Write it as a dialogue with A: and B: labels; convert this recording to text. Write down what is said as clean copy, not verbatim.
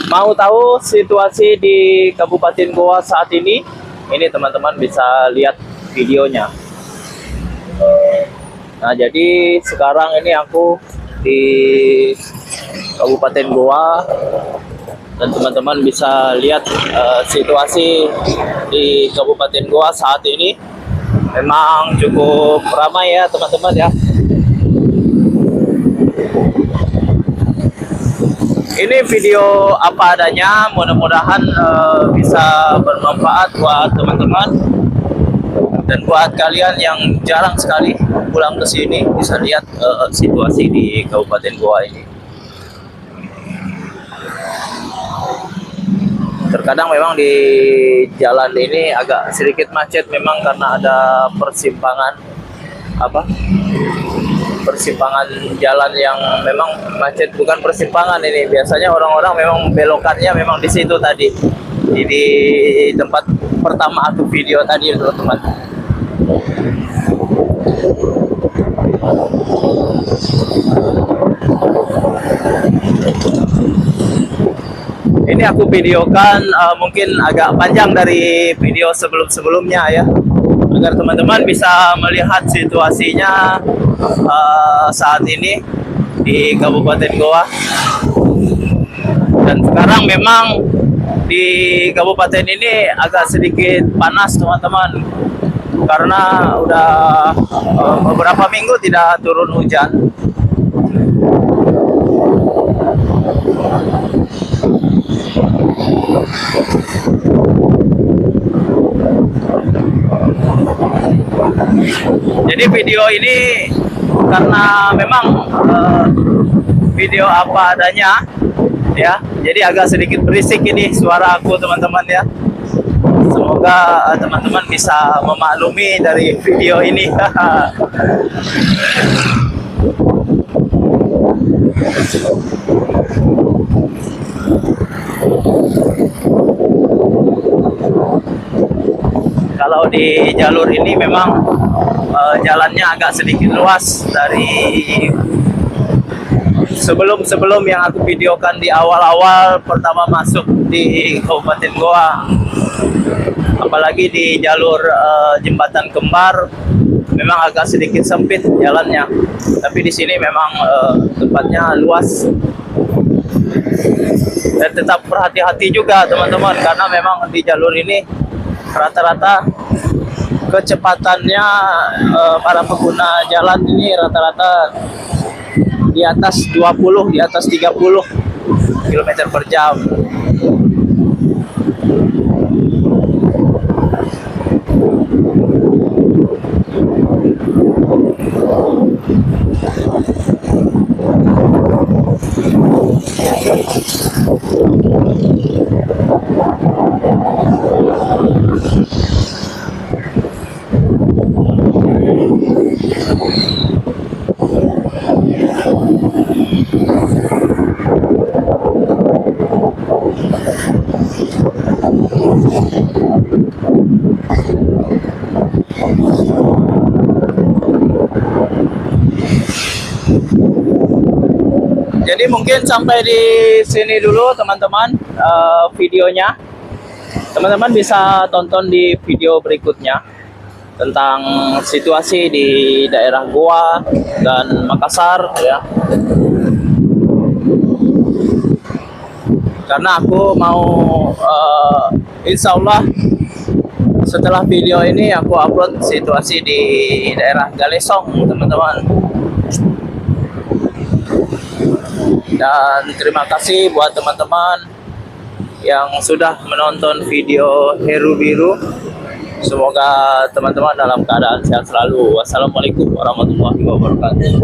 A: Mau tahu situasi di Kabupaten Goa saat ini? Ini teman-teman bisa lihat videonya. Nah, jadi sekarang ini aku di Kabupaten Goa dan teman-teman bisa lihat situasi di Kabupaten Goa saat ini. Memang cukup ramai ya teman-teman ya. Ini video apa adanya, mudah-mudahan bisa bermanfaat buat teman-teman dan buat kalian yang jarang sekali pulang ke sini bisa lihat situasi di Kabupaten Goa ini. Terkadang memang di jalan ini agak sedikit macet memang karena ada persimpangan jalan yang memang macet, bukan persimpangan ini. Biasanya orang-orang memang belokannya memang di situ tadi. Di tempat pertama aku video tadi teman-teman. Ini aku videokan mungkin agak panjang dari video sebelum-sebelumnya ya, agar teman-teman bisa melihat situasinya saat ini di Kabupaten Goa. Dan sekarang memang di kabupaten ini agak sedikit panas teman-teman, karena udah beberapa minggu tidak turun hujan. Jadi video ini karena memang video apa adanya ya, jadi agak sedikit berisik ini suara aku teman-teman ya. Semoga teman-teman bisa memaklumi dari video ini. Kalau di jalur ini memang jalannya agak sedikit luas dari sebelum yang aku videokan di awal-awal pertama masuk di Kabupaten Goa. Apalagi di jalur jembatan kembar memang agak sedikit sempit jalannya. Tapi di sini memang tempatnya luas. Dan tetap berhati-hati juga teman-teman, karena memang di jalur ini rata-rata kecepatannya para pengguna jalan ini rata-rata di atas 20, di atas 30 km per jam. Jadi mungkin sampai di sini dulu teman-teman videonya. Teman-teman bisa tonton di video berikutnya tentang situasi di daerah Goa dan Makassar ya. Karena aku mau insya Allah setelah video ini aku upload situasi di daerah Galesong teman-teman. Dan terima kasih buat teman-teman yang sudah menonton video Heru Biru. Semoga teman-teman dalam keadaan sehat selalu. Wassalamualaikum warahmatullahi wabarakatuh.